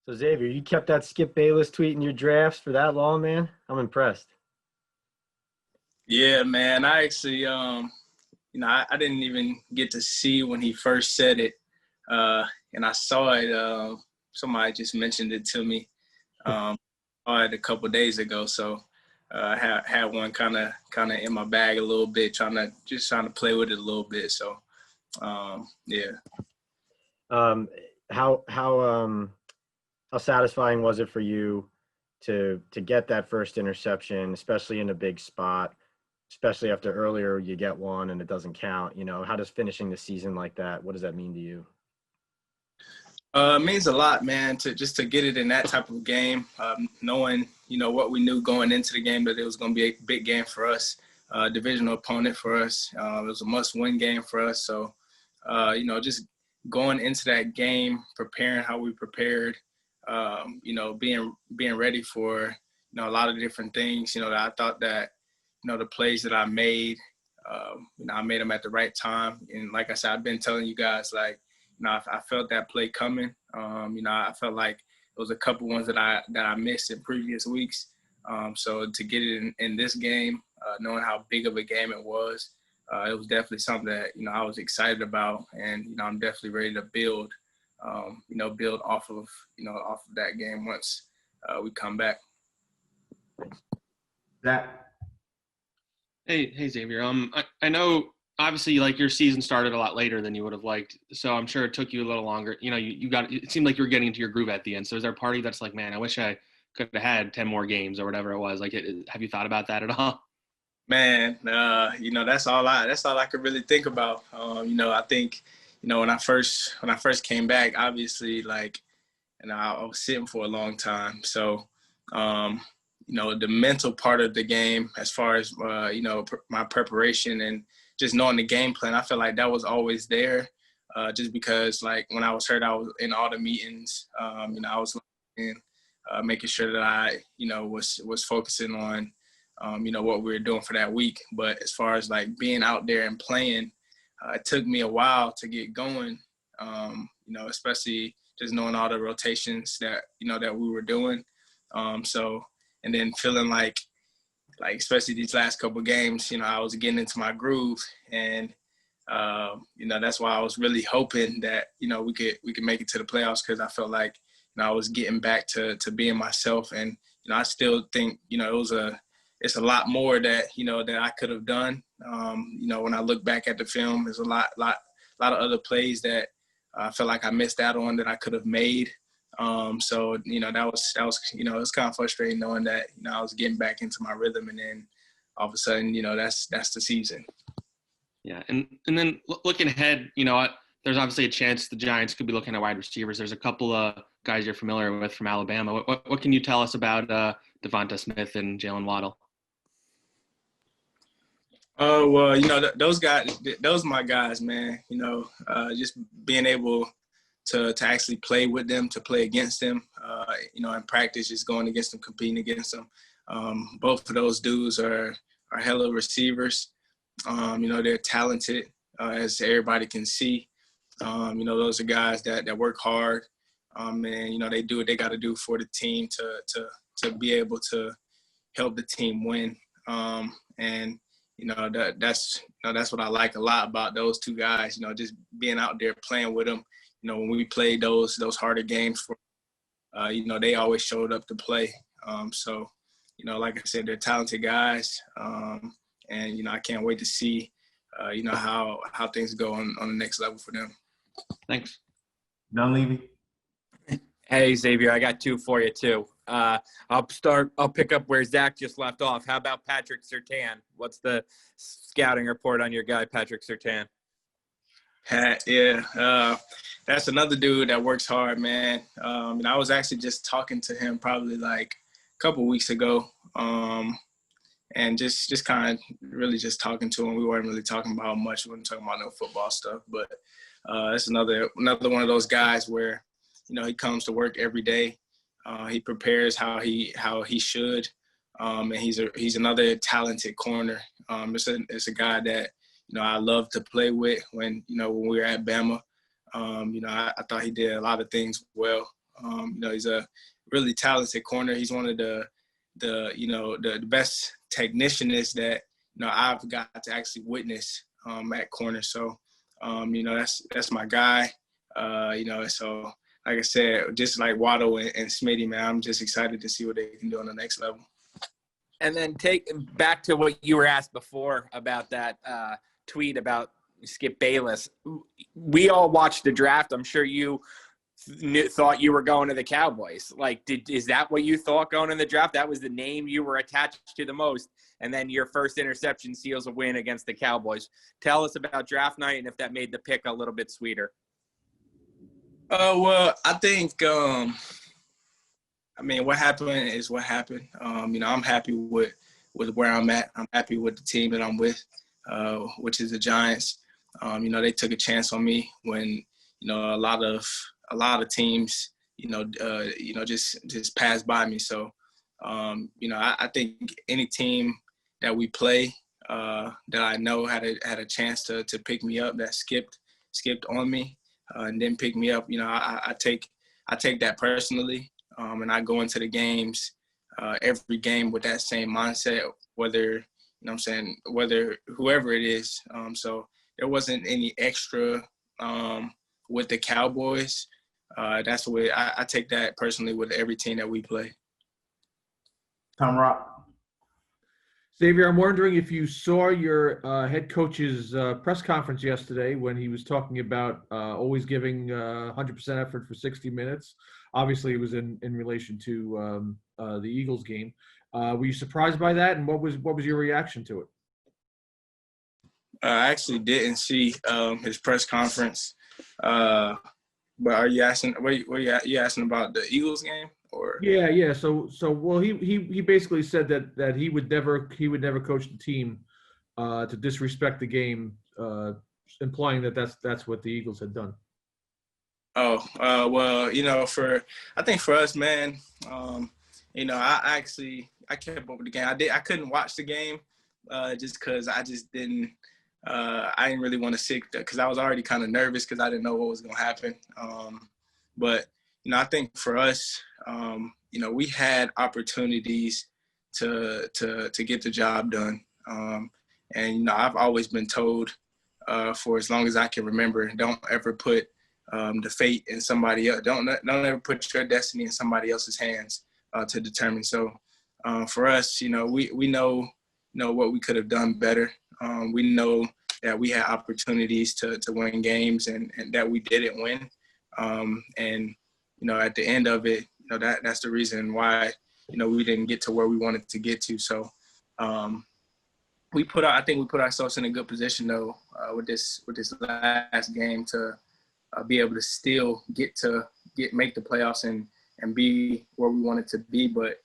So Xavier, you kept that Skip Bayless tweet in your drafts for that long, man. I'm impressed. Yeah, man. I actually, I didn't even get to see when he first said it, and I saw it. Somebody just mentioned it to me. Saw it a couple of days ago, so I had one kind of in my bag a little bit, trying to play with it a little bit. So, yeah. Um, how satisfying was it for you to get that first interception, especially in a big spot, especially after earlier you get one and it doesn't count? You know, how does finishing the season like that? What does that mean to you? It means a lot, man, to get it in that type of game, knowing, what we knew going into the game, that it was going to be a big game for us, divisional opponent for us. It was a must-win game for us. So, just going into that game, preparing how we prepared, being ready for, a lot of different things, that I thought that, the plays that I made, I made them at the right time. And like I said, I've been telling you guys, like, I felt that play coming. I felt like it was a couple ones that I missed in previous weeks. So to get it in this game, knowing how big of a game it was definitely something that, I was excited about. And, I'm definitely ready to build off of that game once we come back. That Hey, Xavier. I know obviously like your season started a lot later than you would have liked, so I'm sure it took you a little longer. You got it seemed like you were getting into your groove at the end. So is there a party that's like, man, I wish I could have had 10 more games or whatever it was? Like, have you thought about that at all? Man, that's all I could really think about. I think, when I first came back, obviously, like, I was sitting for a long time. So, the mental part of the game, as far as, my preparation and just knowing the game plan, I feel like that was always there. Just because, like, when I was hurt, I was in all the meetings. I was in, making sure that I, was focusing on, what we were doing for that week. But as far as like being out there and playing, it took me a while to get going, especially just knowing all the rotations that, that we were doing. And then feeling like especially these last couple of games, I was getting into my groove, and that's why I was really hoping that, we could make it to the playoffs, because I felt like, I was getting back to being myself. And, I still think, it's a lot more that, that I could have done. When I look back at the film, there's a lot of other plays that I feel like I missed out on that I could have made. So, that was, it was kind of frustrating knowing that, I was getting back into my rhythm, and then all of a sudden, that's the season. Yeah. And then looking ahead, there's obviously a chance the Giants could be looking at wide receivers. There's a couple of guys you're familiar with from Alabama. What can you tell us about Devonta Smith and Jalen Waddle? Oh, well, those guys, those are my guys, man. Just being able to actually play with them, to play against them, in practice, just going against them, competing against them. Both of those dudes are hella receivers. They're talented, as everybody can see. Those are guys that work hard, and they do what they got to do for the team to be able to help the team win. And that's what I like a lot about those two guys. Just being out there playing with them. When we played those harder games for, they always showed up to play. So, like I said, they're talented guys, and I can't wait to see, how things go on the next level for them. Thanks. Dunleavy. Hey, Xavier, I got two for you, too. I'll pick up where Zach just left off. How about Patrick Surtain? What's the scouting report on your guy, Patrick Surtain? Yeah, that's another dude that works hard, man. And I was actually just talking to him probably like a couple weeks ago, and just kind of really just talking to him. We weren't really talking about much. We weren't talking about no football stuff, but it's another one of those guys where, he comes to work every day. He prepares how he should, and he's another talented corner. It's a guy that, I love to play with when we were at Bama. I thought he did a lot of things well. He's a really talented corner. He's one of the best technicians that I've got to actually witness at corner. So that's my guy. So like I said, just like Waddle and Smitty, man, I'm just excited to see what they can do on the next level. And then take back to what you were asked before about that tweet about Skip Bayless. We all watched the draft. I'm sure you thought you were going to the Cowboys. Like, is that what you thought going in the draft? That was the name you were attached to the most. And then your first interception seals a win against the Cowboys. Tell us about draft night and if that made the pick a little bit sweeter. Well, I think, what happened is what happened. I'm happy with where I'm at. I'm happy with the team that I'm with, which is the Giants. They took a chance on me when, a lot of teams, just passed by me. So, I think any team that we play that I know had a chance to pick me up that skipped on me and didn't pick me up. I take that personally, and I go into the games every game with that same mindset, whether whether whoever it is. So there wasn't any extra with the Cowboys. That's the way I take that personally with every team that we play. Tom Rock. Xavier, I'm wondering if you saw your head coach's press conference yesterday when he was talking about always giving 100% effort for 60 minutes. Obviously, it was in relation to the Eagles game. Were you surprised by that, and what was your reaction to it? I actually didn't see his press conference, but are you asking? You asking about the Eagles game? Or yeah. So well, he basically said that he would never coach the team to disrespect the game, implying that that's what the Eagles had done. Well, I think for us, man, I kept up with the game. I couldn't watch the game just because I didn't really want to sit because I was already kind of nervous because I didn't know what was going to happen. But I think for us, we had opportunities to get the job done. And I've always been told for as long as I can remember, don't ever put the fate in somebody else. Don't ever put your destiny in somebody else's hands to determine. So for us, we know what we could have done better. We know that we had opportunities to win games and that we didn't win. And at the end of it, that's the reason why, we didn't get to where we wanted to get to. So I think we put ourselves in a good position though, with this last game to be able to still make the playoffs and be where we wanted to be. But,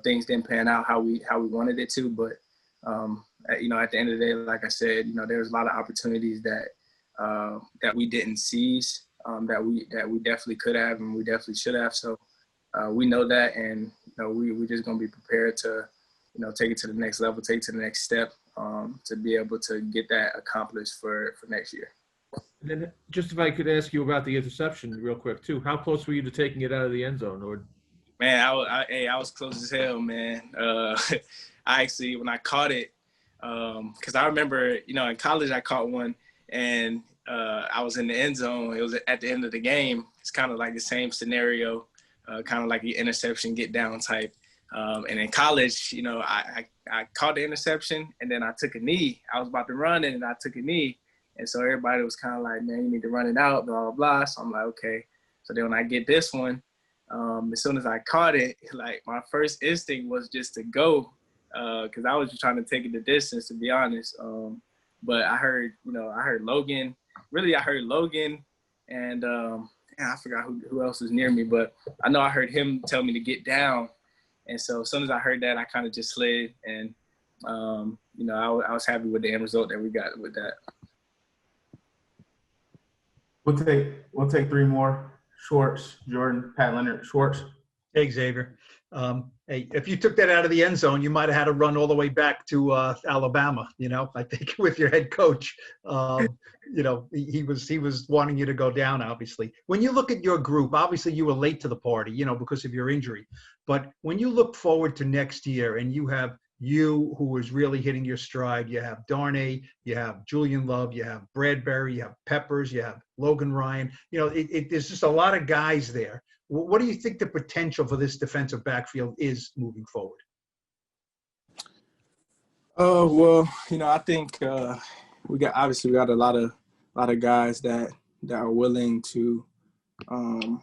things didn't pan out how we wanted it to. But, at the end of the day, like I said, there's a lot of opportunities that we didn't seize. That we definitely could have and we definitely should have. So we know that, and we're just gonna be prepared to take it to the next level, take it to the next step, to be able to get that accomplished for next year. And then just if I could ask you about the interception real quick too, how close were you to taking it out of the end zone? Or man, I was close as hell, man. I actually, when I caught it, because I remember in college I caught one and I was in the end zone. It was at the end of the game. It's kind of like the same scenario, kind of like the interception get down type. And in college, I caught the interception and then I took a knee. I was about to run and I took a knee. And so everybody was kind of like, man, you need to run it out, blah, blah, blah. So I'm like, okay. So then when I get this one, as soon as I caught it, like my first instinct was just to go because I was just trying to take it the distance, to be honest. But I heard Logan. Really, I heard Logan and I forgot who else was near me, but I know I heard him tell me to get down. And so as soon as I heard that, I kind of just slid. And, I was happy with the end result that we got with that. we'll take three more. Schwartz, Jordan, Pat Leonard, Schwartz. Hey, Xavier. Hey, if you took that out of the end zone, you might have had to run all the way back to Alabama. I think with your head coach, he was wanting you to go down. Obviously, when you look at your group, obviously you were late to the party, because of your injury. But when you look forward to next year, and you have you who is really hitting your stride, you have Darnay, you have Julian Love, you have Bradbury, you have Peppers, you have Logan Ryan. There's just a lot of guys there. What do you think the potential for this defensive backfield is moving forward? Well, I think we got a lot of guys that are willing to, do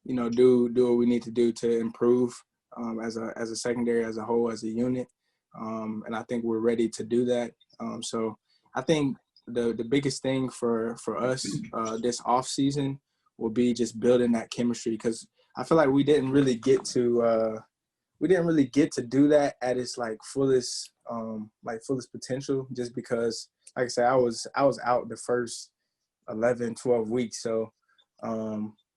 what we need to do to improve as a secondary, as a whole, as a unit, and I think we're ready to do that. So I think the biggest thing for us this off season will be just building that chemistry, because I feel like we didn't really get to do that at its fullest potential, just because, like I said, I was out the first 11, 12 weeks, so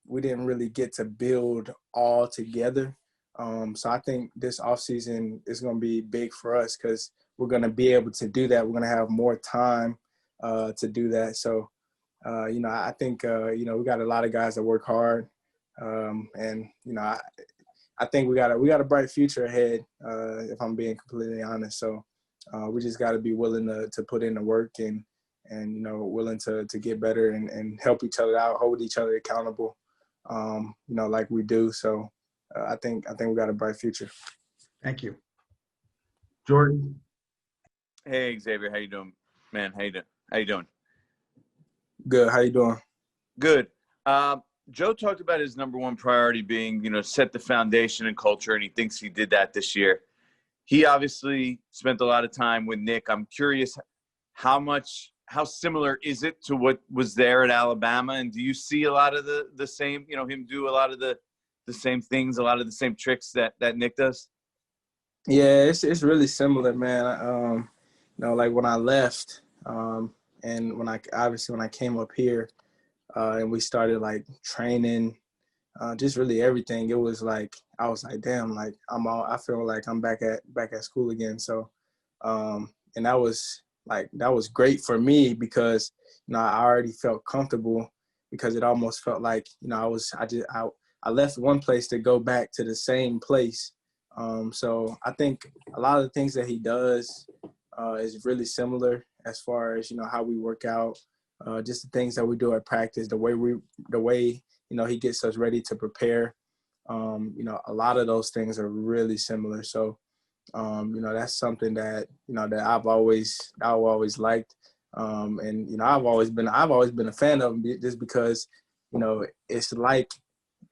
we didn't really get to build all together. So I think this offseason is going to be big for us, because we're going to be able to do that. We're going to have more time to do that. So I think, we got a lot of guys that work hard. And, I think we got a bright future ahead, if I'm being completely honest. So we just got to be willing to put in the work and willing to get better and help each other out, hold each other accountable, like we do. So I think we got a bright future. Thank you. Jordan? Hey, Xavier, how you doing, man? How you doing? Good. How you doing? Good. Joe talked about his number one priority being, set the foundation and culture, and he thinks he did that this year. He obviously spent a lot of time with Nick. I'm curious, how similar is it to what was there at Alabama? And do you see a lot of the same, him do a lot of the same things, a lot of the same tricks that Nick does? Yeah, it's really similar, man. Like when I left, and when I came up here, and we started training, just really everything. It was I was like, damn, I feel like I'm back at school again. So, and that was great for me, because I already felt comfortable, because it almost felt like I left one place to go back to the same place. So I think a lot of the things that he does is really similar, as far as how we work out, just the things that we do at practice, the way he gets us ready to prepare. A lot of those things are really similar. So that's something that that I've always liked, and I've always been a fan of him, just because it's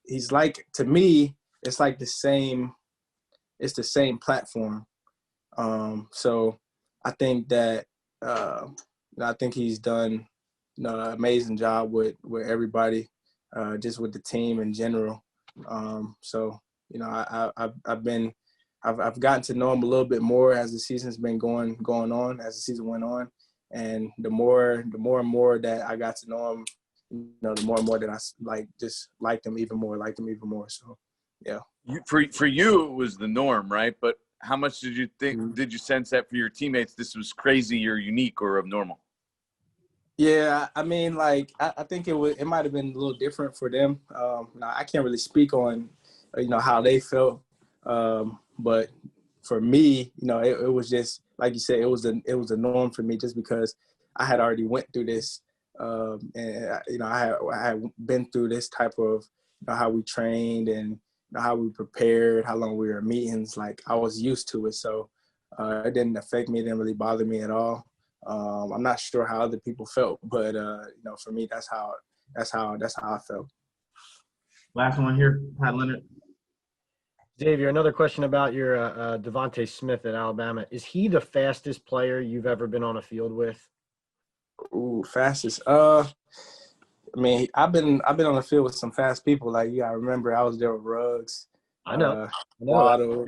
he's to me, it's like the same platform. So I think that I think he's done an amazing job with everybody, just with the team in general. So I've gotten to know him a little bit more as the season's been going on, as the season went on, and the more and more that I got to know him, the more and more that I just liked him even more. So yeah. For you, it was the norm, right? But how much did you think? Did you sense that for your teammates, this was crazy or unique or abnormal? Yeah, I mean, I think it might have been a little different for them. Now I can't really speak on, how they felt, but for me, it was just like you said, it was a norm for me, just because I had already went through this, and I had been through this type of how we trained and how we prepared, how long we were in meetings. I was used to it, so it didn't affect me. It didn't really bother me at all. I'm not sure how other people felt, but for me, that's how I felt. Last one here, Pat Leonard. Xavier, another question about your Devontae Smith at Alabama. Is he the fastest player you've ever been on a field with? Ooh, fastest. I mean, I've been on the field with some fast people. You gotta remember, I was there with Ruggs. I know. Waddle.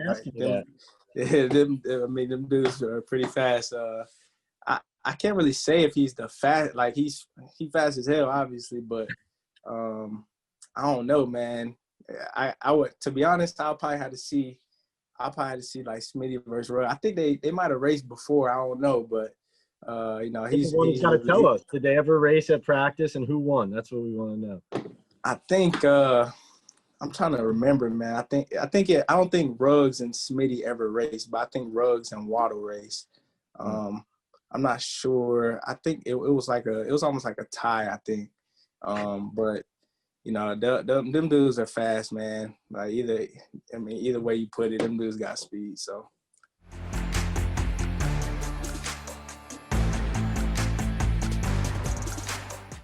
Them dudes are pretty fast. I can't really say if he's the fast. He's fast as hell, obviously, but I don't know, man. I would, to be honest, I'll probably have to see like Smitty versus Roy. I think they might have raced before. I don't know, but He's the one who's got to tell us. Did they ever race at practice and who won? That's what we want to know. I think I'm trying to remember, man. I don't think Ruggs and Smitty ever raced, but I think Ruggs and Waddle raced. I'm not sure. I think it was almost like a tie, I think. But them dudes are fast, man. Like either way you put it, them dudes got speed. So